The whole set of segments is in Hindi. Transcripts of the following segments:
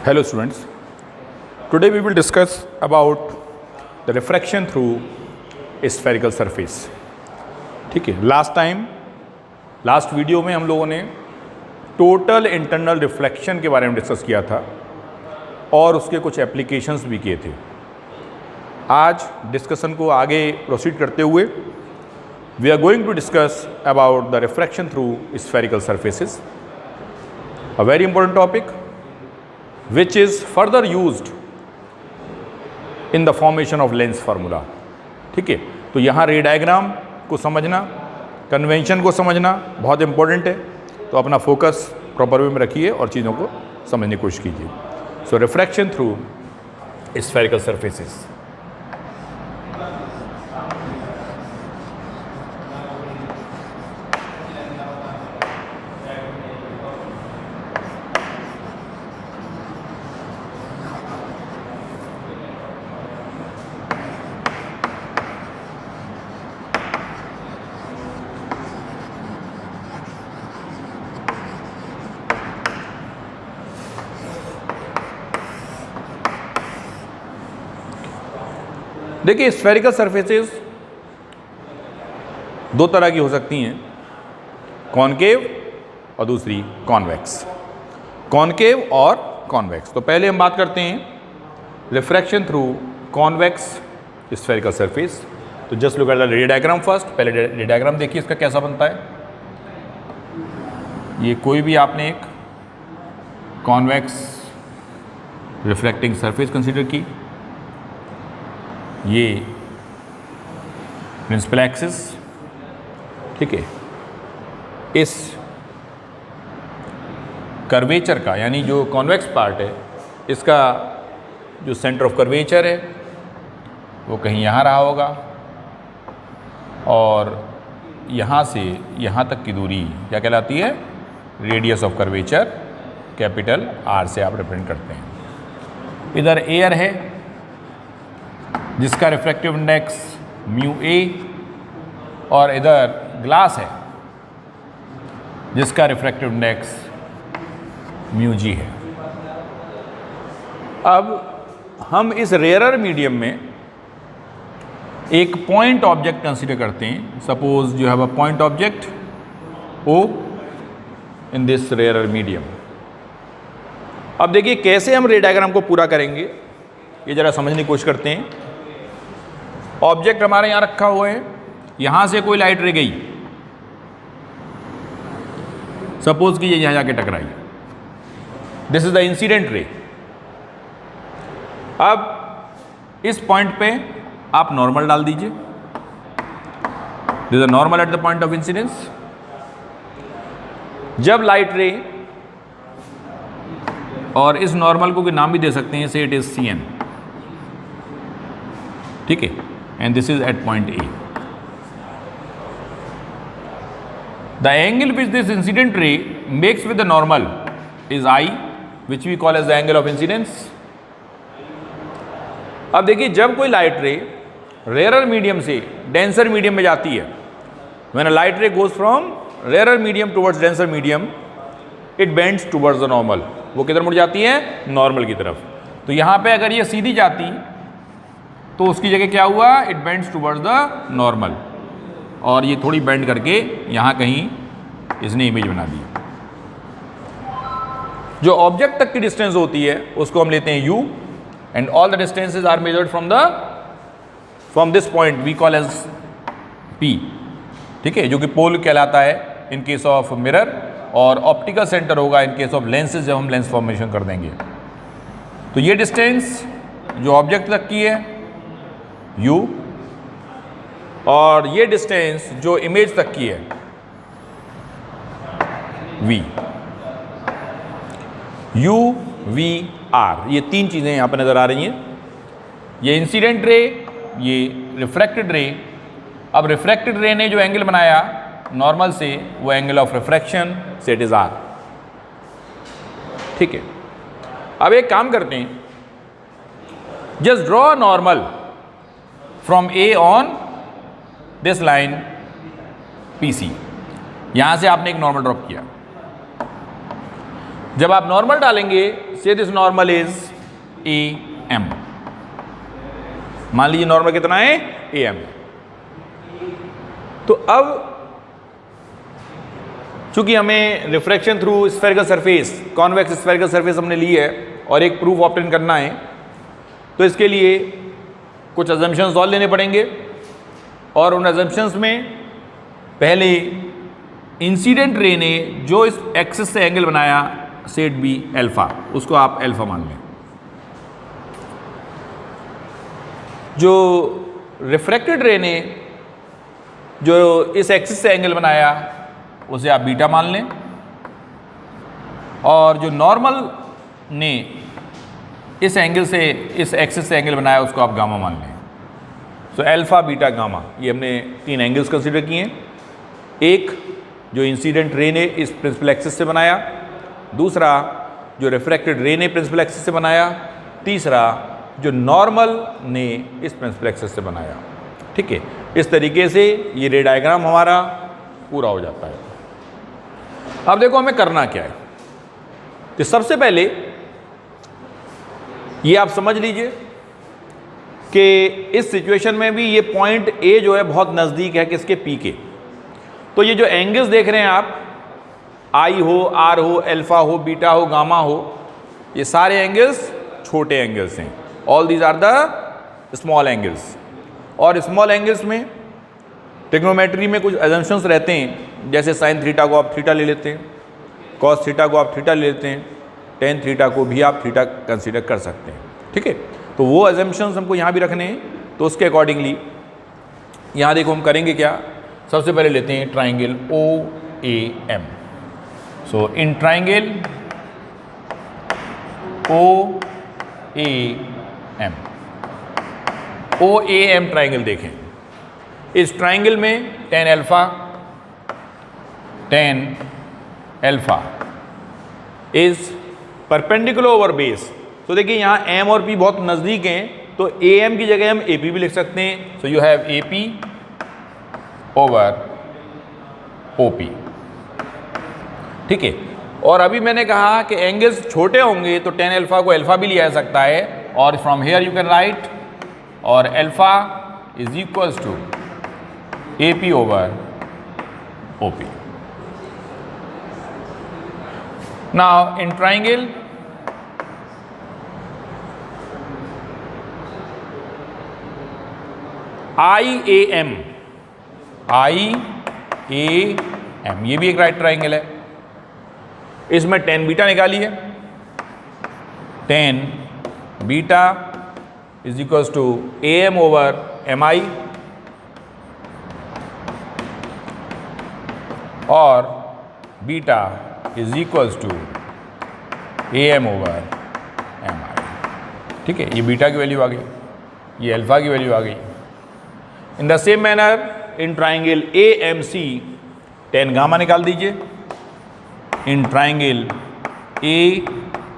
Hello students, today we will discuss about the refraction through a spherical surface. ठीक है, लास्ट वीडियो में हम लोगों ने टोटल इंटरनल रिफ्लेक्शन के बारे में डिस्कस किया था और उसके कुछ एप्लीकेशंस भी किए थे। आज डिस्कशन को आगे प्रोसीड करते हुए we are going to discuss about the refraction through spherical surfaces, a very important topic which is further used in the formation of Lenz formula. ठीक है, तो यहाँ रे डायग्राम को समझना, कन्वेंशन को समझना बहुत इंपॉर्टेंट है। तो अपना फोकस प्रॉपर वे में रखिए और चीज़ों को समझने की कोशिश कीजिए। सो रिफ्रैक्शन थ्रू स्फेरिकल सरफेसेस। देखिए, स्फेरिकल सरफेसेस दो तरह की हो सकती हैं, कॉनकेव और दूसरी कॉन्वेक्स। कॉनकेव और कॉन्वेक्स। तो पहले हम बात करते हैं refraction through convex spherical surface. तो just look at the ray diagram first. पहले रे डायग्राम देखिए इसका कैसा बनता है। ये कोई भी आपने एक कॉन्वेक्स रिफ्रैक्टिंग सरफेस कंसीडर की, ये प्रिंसिपल एक्सिस, ठीक है, इस कर्वेचर का यानी जो कॉन्वेक्स पार्ट है इसका जो सेंटर ऑफ कर्वेचर है वो कहीं यहाँ रहा होगा और यहाँ से यहाँ तक की दूरी क्या कहलाती है, radius of curvature capital R से आप रिप्रेजेंट करते हैं। इधर एयर है जिसका रिफ्रैक्टिव इंडेक्स म्यू ए और इधर ग्लास है जिसका रिफ्रैक्टिव इंडेक्स म्यू जी है। अब हम इस रेयरर मीडियम में एक पॉइंट ऑब्जेक्ट कंसीडर करते हैं। Suppose you have a point object O in this rarer medium. अब देखिए कैसे हम रे डायग्राम को पूरा करेंगे, ये जरा समझने की कोशिश करते हैं। ऑब्जेक्ट हमारे यहाँ रखा हुआ है, यहाँ से कोई लाइट रे गई, सपोज कि ये यहाँ जाके टकराई, this is the incident ray. अब इस पॉइंट पे आप नॉर्मल डाल दीजिए, this is normal at the point of incidence. जब लाइट रे, और इस नॉर्मल को नाम भी दे सकते हैं, से इट इज सी एन, ठीक है, and this is at point A. The angle which this incident ray makes with the normal is I, which we call as the angle of incidence. अब देखिए जब कोई लाइट रे रेयरर मीडियम से डेंसर मीडियम में जाती है, when a light ray goes from rarer medium towards denser medium, it bends towards the normal. वो किधर मुड़ जाती है, नॉर्मल की तरफ। तो यहाँ पे अगर ये सीधी जाती तो उसकी जगह क्या हुआ, it bends towards the normal, और ये थोड़ी बेंड करके यहाँ कहीं इसने इमेज बना दी। जो ऑब्जेक्ट तक की डिस्टेंस होती है उसको हम लेते हैं u, and all the distances are measured from this point we call as p, ठीक है, जो कि पोल कहलाता है इन केस ऑफ मिरर, और ऑप्टिकल सेंटर होगा इन केस ऑफ लेंसेज जब हम लेंस फॉर्मेशन कर देंगे। तो ये डिस्टेंस जो ऑब्जेक्ट तक की है u, और ये डिस्टेंस जो इमेज तक की है v, u v r, ये तीन चीजें यहां पर नजर आ रही हैं। ये इंसिडेंट रे, ये रिफ्रैक्टेड रे। अब रिफ्रैक्टेड रे ने जो एंगल बनाया नॉर्मल से, वो एंगल ऑफ रिफ्रैक्शन से इट इज r, ठीक है। अब एक काम करते हैं, just draw normal from A on this line PC। यहां से आपने एक नॉर्मल ड्रॉप किया। जब आप नॉर्मल डालेंगे, say this normal is A M. मान लीजिए नॉर्मल कितना है, ए एम। तो अब चूंकि हमें refraction through spherical surface, convex spherical surface हमने ली है और एक प्रूफ ऑब्टेन करना है, तो इसके लिए कुछ अजम्पशंस और लेने पड़ेंगे। और उन अजम्पशंस में पहले इंसिडेंट रे ने जो इस एक्सिस से एंगल बनाया, सेट बी अल्फा, उसको आप अल्फा मान लें। जो रिफ्रैक्टेड रे ने जो इस एक्सिस से एंगल बनाया, उसे आप बीटा मान लें। और जो नॉर्मल ने इस एंगल से, इस एक्सिस से एंगल बनाया, उसको आप गामा मान लें। सो अल्फा बीटा गामा, ये हमने 3 एंगल्स कंसीडर किए हैं। एक जो इंसिडेंट रे ने इस प्रिंसिपल एक्सिस से बनाया, दूसरा जो रिफ्रैक्टेड रे ने प्रिंसिपल एक्सिस से बनाया, तीसरा जो नॉर्मल ने इस प्रिंसिपल एक्सिस से बनाया। ठीक है, इस तरीके से ये रे डायग्राम हमारा पूरा हो जाता है। अब देखो हमें करना क्या है। तो सबसे पहले ये आप समझ लीजिए कि इस सिचुएशन में भी ये पॉइंट ए जो है बहुत नज़दीक है किसके, पी के। तो ये जो एंगल्स देख रहे हैं आप, आई हो, आर हो, अल्फा हो, बीटा हो, गामा हो, ये सारे एंगल्स छोटे एंगल्स हैं। All these are the small angles. और स्मॉल एंगल्स में ट्रिग्नोमेट्री में कुछ अजम्पशंस रहते हैं, जैसे साइन थीटा को आप थीटा ले लेते हैं, कॉस थीटा को आप थीटा ले लेते हैं, टेन थीटा को भी आप थीटा कंसीडर कर सकते हैं। ठीक है, तो वो अजम्पशंस हमको यहाँ भी रखने हैं। तो उसके अकॉर्डिंगली यहाँ देखो हम करेंगे क्या। सबसे पहले लेते हैं triangle O A M. So in triangle O A M, O A M triangle देखें। इस ट्राइंगल में tan alpha is perpendicular over base. तो देखिए यहाँ एम और पी बहुत नज़दीक हैं, तो ए एम की जगह हम ए पी भी लिख सकते हैं। So you have A P over O P. ठीक है, और अभी मैंने कहा कि एंगल्स छोटे होंगे तो टेन अल्फा को अल्फा भी लिया जा सकता है, और from here you can write और alpha is equals to A P over O P. Now in triangle I A M, ये भी एक राइट ट्राइंगल है। इसमें टेन बीटा निकालिए। Tan beta is equals to A M over M I, और beta is equals to A M over M I. ठीक है, ये बीटा की वैल्यू आ गई, ये अल्फा की वैल्यू आ गई। In the same manner in triangle A M C, tan gamma निकाल दीजिए। In triangle A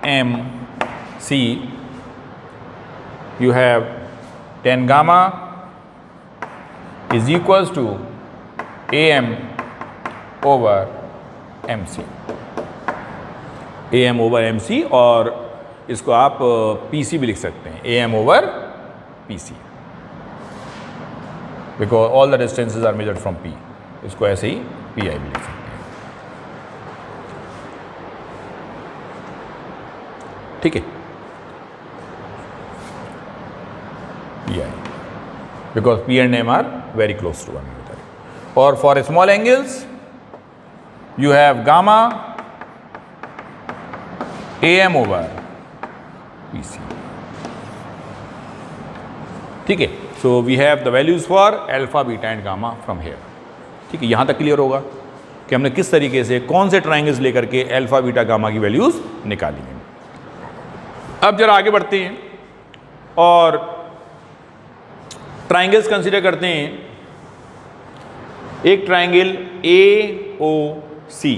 M C you have tan gamma is equals to A M over M C, A M over M C, और इसको आप पी सी भी लिख सकते हैं, A M over P C, because all the distances are measured from P. इसको ऐसे ही पी आई भी लिख सकते हैं। ठीक है, P I, because P and M are very close to one another. और for small angles you have gamma am over pc. ठीक है, so we have the values for alpha, beta and gamma from here. ठीक है, यहाँ तक क्लियर होगा कि हमने किस तरीके से कौन से ट्राइंगल्स लेकर के अल्फा, बीटा, गामा की वैल्यूज निकाली हैं। अब जरा आगे बढ़ते हैं और ट्राइंगल्स कंसीडर करते हैं। एक ट्राइंगल ए ओ सी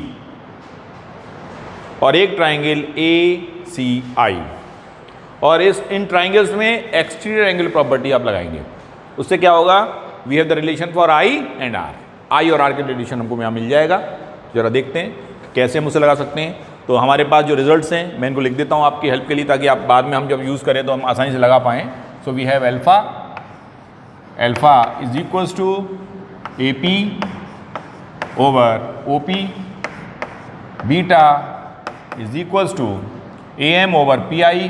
और एक ट्राइंगल ए सी आई, और इन ट्राइंगल्स में एक्सटीरियर एंगल प्रॉपर्टी आप लगाएंगे। उससे क्या होगा, we have the relation for I and R. I और आर के रिलेशन हमको यहाँ मिल जाएगा। जरा देखते हैं कैसे हम उसे लगा सकते हैं। तो हमारे पास जो रिजल्ट्स हैं मैं इनको लिख देता हूँ आपकी हेल्प के लिए, ताकि आप बाद में हम जब यूज़ करें तो हम आसानी से लगा पाएँ। So we have alpha is equals to A P over O P, beta is equals to A M over P I,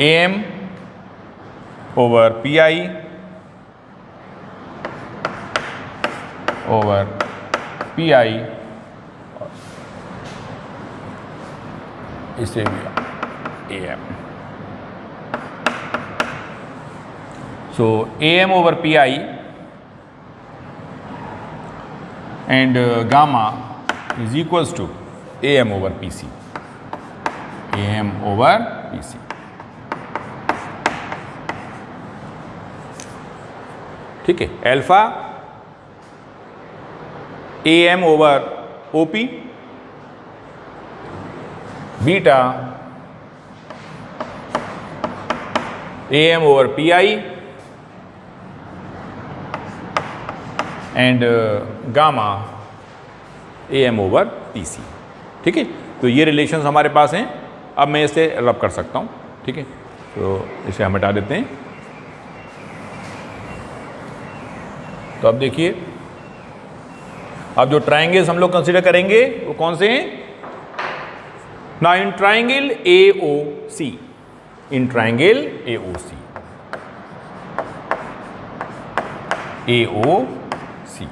A M over P I over P I, इसे भी A M. So A M over P I and gamma is equals to A M over P C, A M over P C. ठीक है, alpha A M over O P, beta A M over P I and gamma A M over P C. ठीक है, तो ये रिलेशंस हमारे पास हैं। अब मैं इसे रब कर सकता हूँ। ठीक है, तो इसे हम हटा देते हैं। तो अब देखिए, अब जो ट्राइंगल्स हम लोग कंसीडर करेंगे वो कौन से हैं? ना in triangle A O C, in triangle A O C, A O C,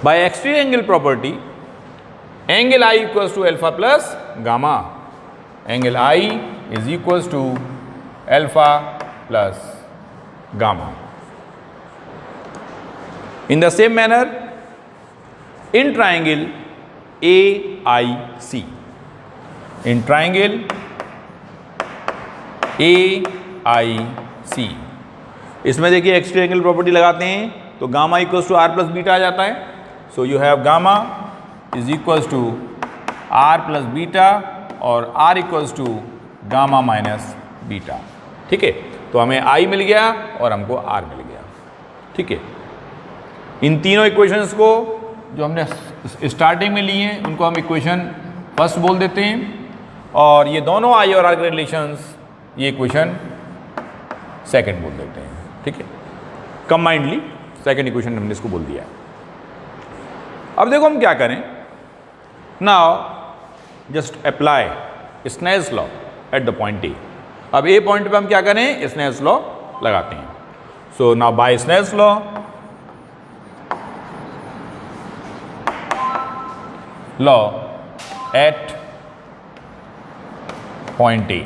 by extreme angle property angle I equals to alpha plus gamma, angle I is equals to alpha plus gamma. In the same manner, in triangle AIC, in triangle AIC, इसमें देखिए एक्सट्रीम एंगल प्रॉपर्टी लगाते हैं तो gamma equals to R plus beta आ जाता है। So you have gamma is equals to R plus beta और R equals to gamma minus beta. ठीक है, तो हमें आई मिल गया और हमको आर मिल गया। ठीक है, इन तीनों इक्वेशंस को जो हमने स्टार्टिंग में लिए हैं उनको हम इक्वेशन फर्स्ट बोल देते हैं, और ये दोनों आई और आर के रिलेशंस ये इक्वेशन सेकंड बोल देते हैं। ठीक है, कंबाइंडली सेकंड इक्वेशन हमने इसको बोल दिया है। अब देखो हम क्या करें। Now just apply Snell's law at the point A. अब ए पॉइंट पे हम क्या करें? स्नेल्स लॉ लगाते हैं। So now by Snell's law at point A,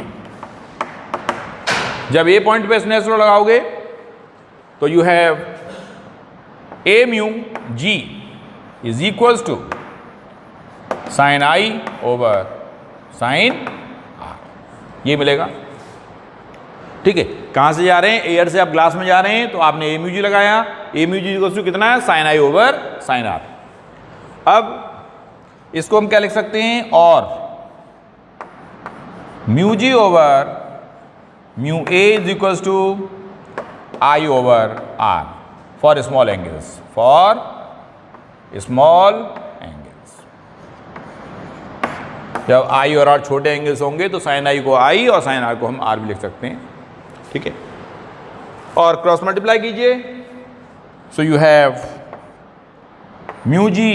जब ए पॉइंट पे स्नेल्स लॉ लगाओगे तो you have A mu G is equals to sine I over sine R, ये मिलेगा। ठीक है, कहां से जा रहे हैं? एयर से आप ग्लास में जा रहे हैं तो आपने ए म्यू जी लगाया। A mu G equals to कितना है? Sine I over sine R. अब इसको हम क्या लिख सकते हैं? और mu G over mu A is equals to I over R for small angles, for small angles. जब आई और आर छोटे एंगल्स होंगे तो साइन आई को आई और साइन आर को हम आर भी लिख सकते हैं। ठीक है, और क्रॉस मल्टीप्लाई कीजिए। So you have mu G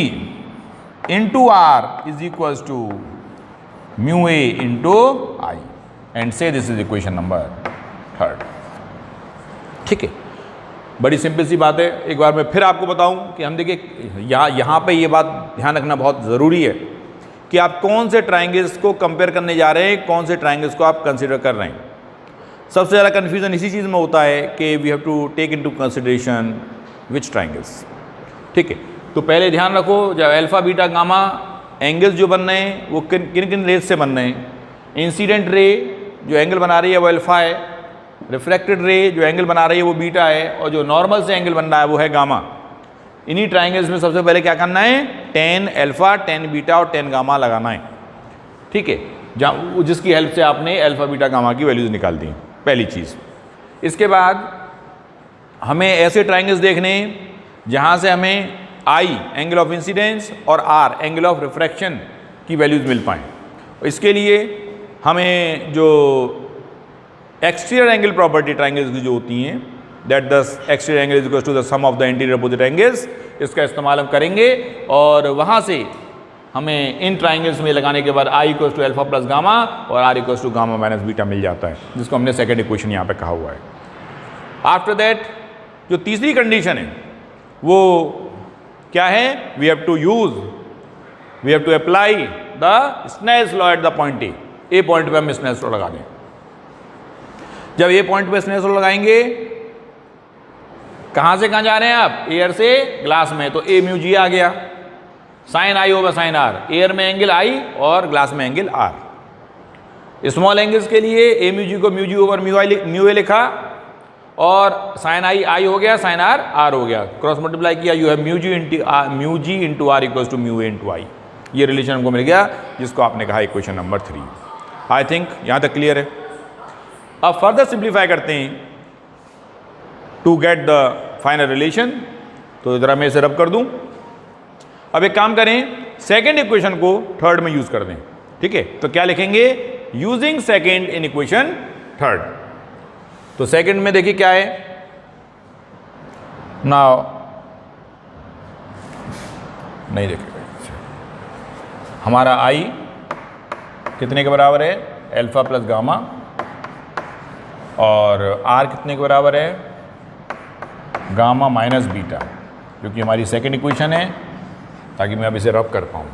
into R is equals to mu A into I, and say this is equation number third. ठीक है, बड़ी सिंपल सी बात है। एक बार मैं फिर आपको बताऊं कि हम देखिए यहाँ पे ये बात ध्यान रखना बहुत ज़रूरी है कि आप कौन से ट्राइंगल्स को कंपेयर करने जा रहे हैं, कौन से ट्राइंगल्स को आप कंसीडर कर रहे हैं। सबसे ज़्यादा कन्फ्यूज़न इसी चीज़ में होता है कि we have to take into consideration which triangles. ठीक है, तो पहले ध्यान रखो जब अल्फा बीटा गामा एंगल्स जो बन रहे हैं वो किन किन रेज से बन रहे हैं। इंसिडेंट रे जो एंगल बना रही है वो अल्फा है, रिफ्लेक्टेड रे जो एंगल बना रही है वो बीटा है, और जो नॉर्मल से एंगल बन रहा है वो है गामा। इन्हीं ट्राइंगल्स में सबसे पहले क्या करना है? टेन अल्फा, टेन बीटा और टेन गामा लगाना है। ठीक है, जहाँ जिसकी हेल्प से आपने अल्फा बीटा गामा की वैल्यूज निकाल दी, पहली चीज़। इसके बाद हमें ऐसे ट्राइंगल्स देखने जहाँ से हमें आई एंगल ऑफ इंसिडेंस और आर एंगल ऑफ रिफ्रैक्शन की वैल्यूज़ मिल पाएँ। इसके लिए हमें जो एक्सटीरियर एंगल प्रॉपर्टी ट्राइंगल्स की जो होती हैं, that the exterior angle is equal to the sum of the interior opposite angles, इसका इस्तेमाल हम करेंगे और वहाँ से हमें इन ट्राइंगल्स में लगाने के बाद I equal to alpha plus gamma और R equal to gamma minus beta मिल जाता है, जिसको हमने सेकेंड इक्वेशन यहाँ पे कहा हुआ है। आफ्टर दैट जो तीसरी कंडीशन है वो क्या है? We have to apply the Snell's law at the point A point पे हम स्नेल्स लॉ लगा दें। जब ए पॉइंट पे स्नेल्स लॉ लगाएंगे, कहां से कहां जा रहे हैं आप? एयर से ग्लास में, तो ए म्यू जी आ गया, sine I over sine R, air में एंगल आई और ग्लास में एंगल आर। स्मॉल एंगल्स के लिए ए म्यू जी को म्यू जी ओवर म्यू ए लिखा और साइन आई आई हो गया, साइन आर आर हो गया, क्रॉस मल्टीप्लाई किया, you have mu G into R equals to mu A into I. ये रिलेशन हमको मिल गया, जिसको आपने कहा इक्वेशन नंबर 3। आई थिंक यहां तक क्लियर है। अब फर्दर सिंप्लीफाई करते हैं to get the final relation. तो जरा मैं इसे रब कर दूं। अब एक काम करें, सेकेंड इक्वेशन को थर्ड में यूज कर दें। ठीक है, तो क्या लिखेंगे? Using second in equation third. तो सेकेंड में देखिए क्या है, नाउ नहीं देखेगा हमारा आई कितने के बराबर है? अल्फा प्लस गामा, और आर कितने के बराबर है? गामा माइनस बीटा, क्योंकि हमारी सेकेंड इक्वेशन है, ताकि मैं अब इसे रब कर पाऊँ।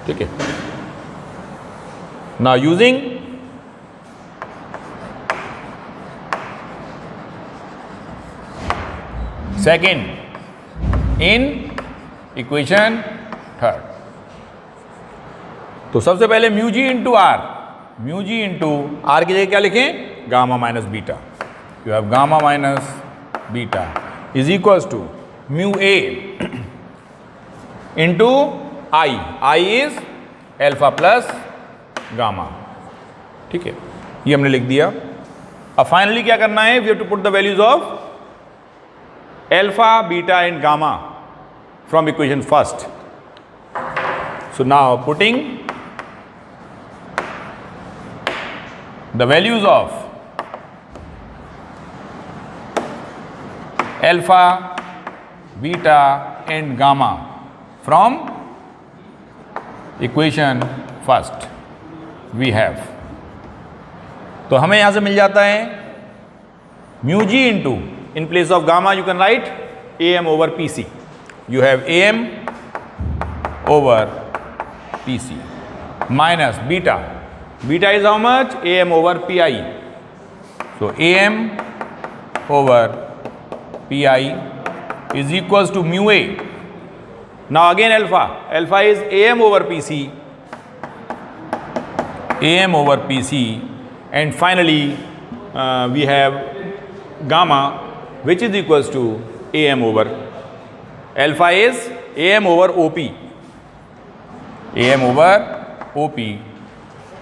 ठीक है, now using second in equation third. तो सबसे पहले mu G into R, mu G into R की जगह क्या लिखें? Gamma minus beta. You have gamma minus beta is equals to mu A into I, I is alpha plus gamma. ठीक है, ये हमने लिख दिया। अब फाइनली क्या करना है? We have to put the values of alpha, beta and gamma from equation first. So now putting the values of alpha, beta and gamma from equation first we have, तो हमें यहां से मिल जाता है mu G into, in place of gamma you can write am over pc. You have am over pc minus beta. Beta is how much? am over pi. So am over pi is equals to mu a. Now again alpha. Alpha is am over pc. Am over pc. And finally we have gamma, which is equals to am over. Alpha is am over op, am over op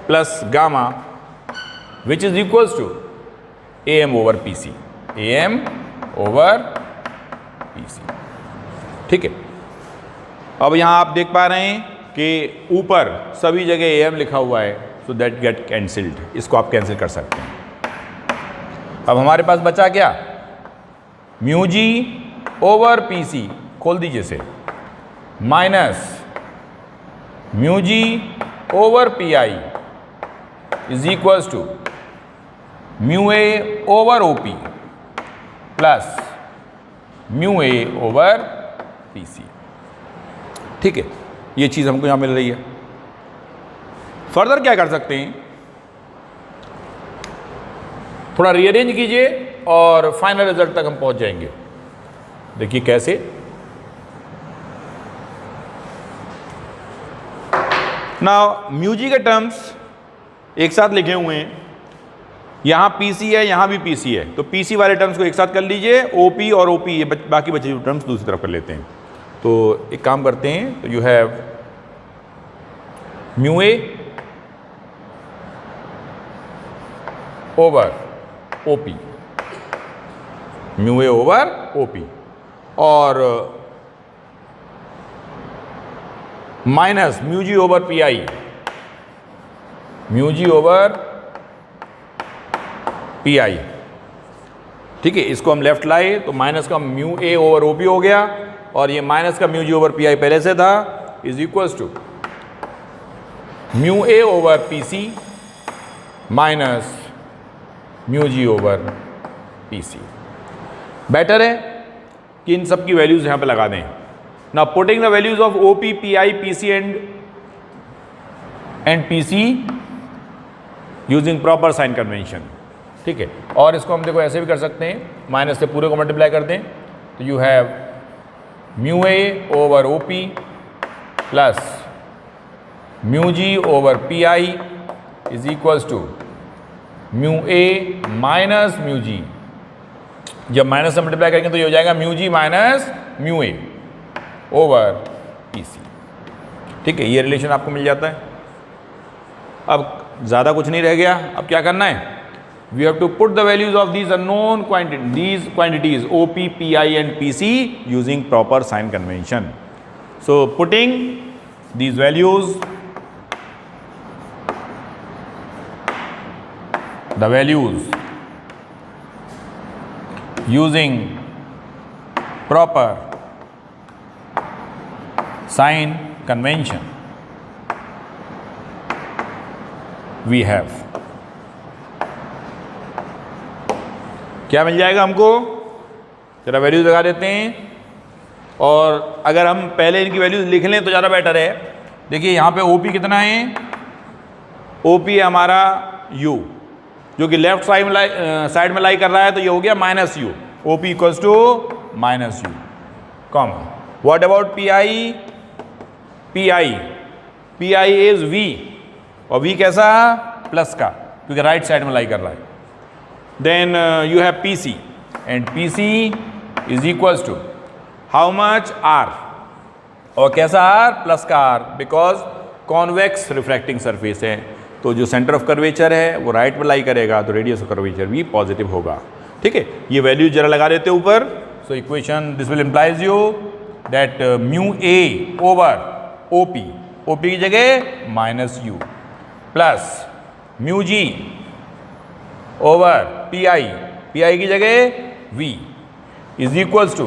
plus gamma, which is equals to am over pc, am over pc. ठीक है, अब यहाँ आप देख पा रहे हैं कि ऊपर सभी जगह am लिखा हुआ है, सो दैट गेट कैंसिल्ड, इसको आप कैंसिल कर सकते हैं। अब हमारे पास बचा क्या? Mu G over P C, खोल दीजिए इसे, minus mu G over P I is equals to mu A over O P plus mu A over P C. ठीक है, ये चीज़ हमको यहाँ मिल रही है। फर्दर क्या कर सकते हैं? थोड़ा रीअरेंज कीजिए और फाइनल रिजल्ट तक हम पहुँच जाएंगे। देखिए कैसे। नाउ म्यू जी के टर्म्स एक साथ लिखे हुए हैं, यहाँ पी सी है, यहाँ भी पी सी है, तो पी सी वाले टर्म्स को एक साथ कर लीजिए, ओ पी और ओ पी, ये बाकी बचे हुए टर्म्स दूसरी तरफ कर लेते हैं। तो एक काम करते हैं, तो you have mu A over O P mu A over O P, और minus mu G over P I, mu G over P I. ठीक है, इसको हम लेफ्ट लाए तो माइनस का mu A over O P हो गया, और ये माइनस का mu G over P I पहले से था, is equals to mu A over P C minus mu G over P C. Better है कि इन सब की वैल्यूज यहां पे लगा दें। Now putting the values of O P, P I, P C and P C using proper sign convention. ठीक है, और इसको हम देखो ऐसे भी कर सकते हैं, माइनस से पूरे को मल्टीप्लाई कर दें तो you have mu A over O P plus mu G over P I is equals to mu A minus mu G. जब माइनस से मल्टीप्लाई करेंगे तो ये हो जाएगा mu G minus mu A over P C. ठीक है, ये रिलेशन आपको मिल जाता है। अब ज़्यादा कुछ नहीं रह गया, अब क्या करना है, we have to put the values of these unknown quantities OP, PI and PC using proper sign convention. So putting these values, the values using proper sign convention, we have क्या मिल जाएगा हमको, जरा वैल्यूज लगा देते हैं, और अगर हम पहले इनकी वैल्यूज लिख लें तो ज़्यादा बेटर है। देखिए यहाँ पे OP कितना है, OP है हमारा U, जो कि लेफ्ट साइड में लाई कर रहा है, तो ये हो गया minus U, OP equals to minus U, comma. What about PI, PI is V, और V कैसा, प्लस का, क्योंकि राइट साइड में लाई कर रहा है। Then you have PC, and PC is equals to how much R, और कैसा R, प्लस का R, because convex refracting surface है, तो जो सेंटर ऑफ कर्वेचर है वो राइट में लाई करेगा, तो रेडियस ऑफ कर्वेचर भी पॉजिटिव होगा। ठीक है, ये वैल्यू जरा लगा देते हैं ऊपर। So equation this will implies you that mu A over OP, OP की जगह minus U plus mu G over PI, PI की जगह V is equals to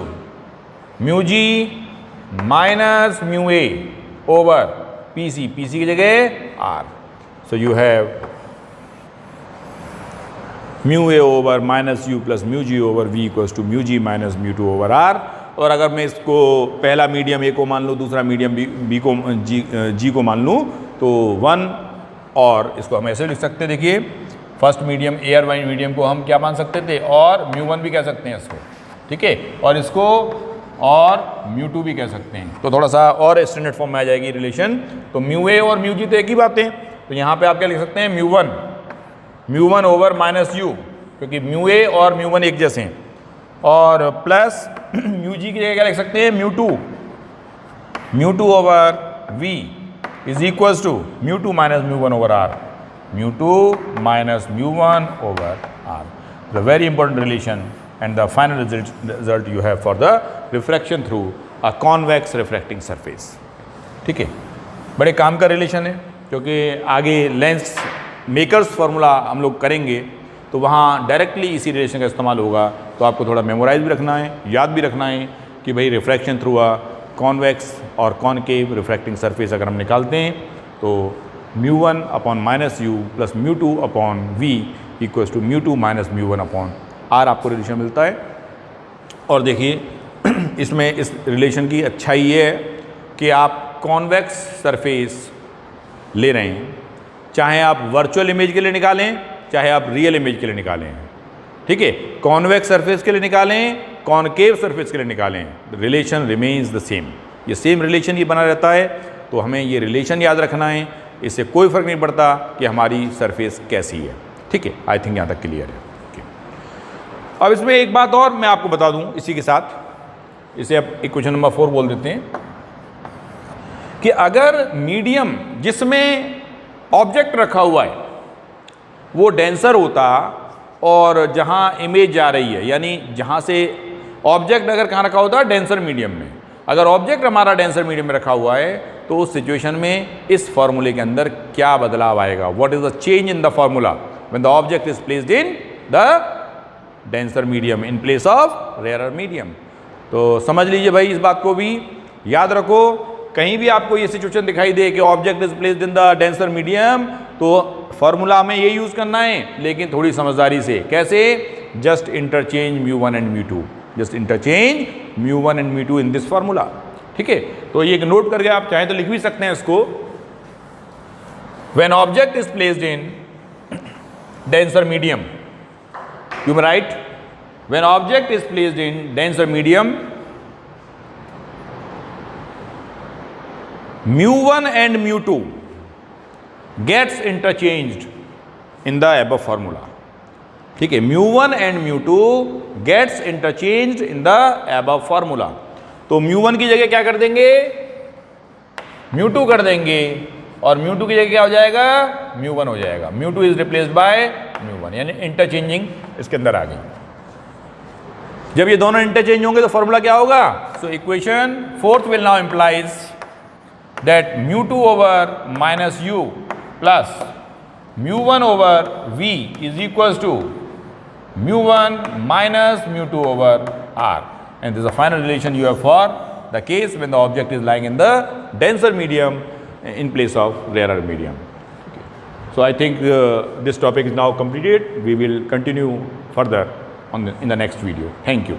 mu G minus mu A over PC, PC की जगह R। So you have mu A over minus U plus mu G over V equals to mu G minus mu two over R। और अगर मैं इसको पहला मीडियम A को मान लूँ, दूसरा मीडियम B को G को मान लूँ, तो 1, और इसको हम ऐसे लिख सकते हैं, देखिए फर्स्ट मीडियम A और मीडियम को हम क्या मान सकते थे, और μ1 भी कह सकते हैं इसको। ठीक है, और इसको और μ2 भी कह सकते हैं, तो थोड़ा सा और स्टैंडर्ड फॉर्म में आ जाएगी रिलेशन। तो μA और μG तो एक ही बात है, तो यहाँ पे आप क्या लिख सकते हैं, μ1 ओवर माइनस U, क्योंकि μA और μ1 एक जैसे हैं, और प्लस μG की जगह क्या लिख सकते हैं, μ2 over V is equals to μ2 minus μ1 over R, μ2 minus μ1 over R. The very important relation and the final result you have for the refraction through a convex refracting surface. ठीक है, बड़े काम का रिलेशन है, क्योंकि आगे लेंस मेकर्स फार्मूला हम लोग करेंगे तो वहाँ डायरेक्टली इसी रिलेशन का इस्तेमाल होगा। तो आपको थोड़ा मेमोराइज भी रखना है, याद भी रखना है कि भाई रिफ्रैक्शन थ्रू अ कॉन्वेक्स और कॉनकेव रिफ्रैक्टिंग सरफेस अगर हम निकालते हैं तो μ1 upon minus U plus μ2 upon V equals to μ2 minus μ1 upon R आपको रिलेशन मिलता है। और देखिए इसमें इस रिलेशन की अच्छाई ये है कि आप कॉन्वेक्स सरफेस ले रहे हैं, चाहे आप वर्चुअल इमेज के लिए निकालें, चाहे आप रियल इमेज के लिए निकालें। ठीक है, कॉन्वेक्स सरफेस के लिए निकालें, कॉनकेव सरफेस के लिए निकालें, रिलेशन रिमेन्स द सेम, ये सेम रिलेशन ये बना रहता है। तो हमें ये रिलेशन याद रखना है, इससे कोई फ़र्क नहीं पड़ता कि हमारी सरफेस कैसी है। ठीक है, आई थिंक यहाँ तक क्लियर है। अब इसमें एक बात और मैं आपको बता दूं इसी के साथ, इसे अब इक्वेशन नंबर 4 बोल देते हैं कि अगर मीडियम जिसमें ऑब्जेक्ट रखा हुआ है वो डेंसर होता और जहाँ इमेज जा रही है, यानी जहाँ से ऑब्जेक्ट अगर कहाँ रखा होता है, डेंसर मीडियम में, अगर ऑब्जेक्ट हमारा डेंसर मीडियम में रखा हुआ है तो उस सिचुएशन में इस फॉर्मूले के अंदर क्या बदलाव आएगा, what is the change in the formula when the object is placed in the denser medium in place of rarer medium. तो समझ लीजिए भाई, इस बात को भी याद रखो। कहीं भी आपको ये सिचुएशन दिखाई दे कि object is placed in the denser medium, तो फॉर्मूला में ये यूज करना है, लेकिन थोड़ी समझदारी से। कैसे? Just interchange μ1 and μ2, just interchange μ1 and μ2 in this formula. ठीक है, तो ये एक नोट करके आप चाहे तो लिख भी सकते हैं इसको। When object is placed in denser medium, you may write when object is placed in denser medium, μ1 and μ2 gets interchanged in the above formula। ठीक है, μ1 and μ2 gets interchanged in the above formula। तो μ1 की जगह क्या कर देंगे, μ2 कर देंगे, और μ2 की जगह क्या हो जाएगा, μ1 हो जाएगा। μ2 इज रिप्लेस्ड बाय μ1, यानी इंटरचेंजिंग इसके अंदर आ गई। जब ये दोनों इंटरचेंज होंगे तो फॉर्मूला क्या होगा? So equation fourth will now implies that μ2 over minus u plus μ1 over v is equals to μ1 minus μ2 over r, and this is the final relation you have for the case when the object is lying in the denser medium in place of rarer medium. Okay. So I think this topic is now completed. We will continue further in the next video. Thank you.